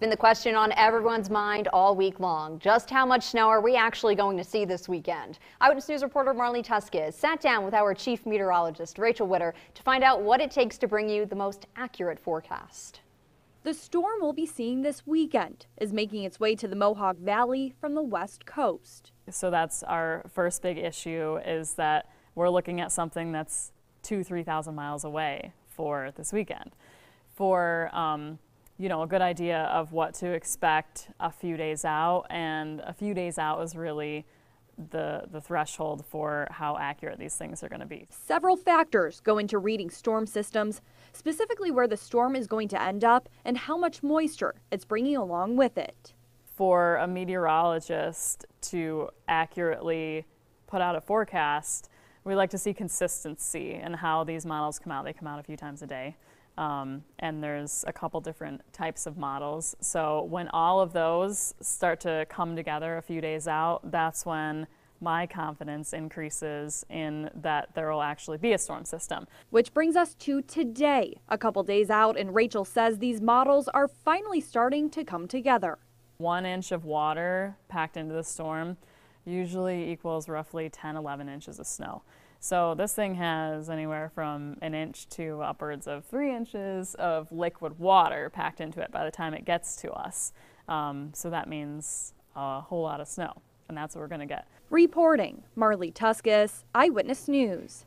Been the question on everyone's mind all week long. Just how much snow are we actually going to see this weekend? Eyewitness News reporter Marley Tuskis sat down with our chief meteorologist, Rachel WUTR, to find out what it takes to bring you the most accurate forecast. The storm we'll be seeing this weekend is making its way to the Mohawk Valley from the west coast. So that's our first big issue, is that we're looking at something that's 2,000–3,000 miles away for this weekend. For a good idea of what to expect a few days out, and a few days out is really the threshold for how accurate these things are going to be. Several factors go into reading storm systems, specifically where the storm is going to end up and how much moisture it's bringing along with it. For a meteorologist to accurately put out a forecast, we like to see consistency in how these models come out. They come out a few times a day. And there's a couple different types of models. So when all of those start to come together a few days out, that's when my confidence increases in that there will actually be a storm system. Which brings us to today, a couple days out, and Rachel says these models are finally starting to come together. 1 inch of water packed into the storm usually equals roughly 10–11 inches of snow. So this thing has anywhere from 1 inch to upwards of 3 inches of liquid water packed into it by the time it gets to us. So that means a whole lot of snow, and that's what we're going to get. Reporting, Marley Tuskis, Eyewitness News.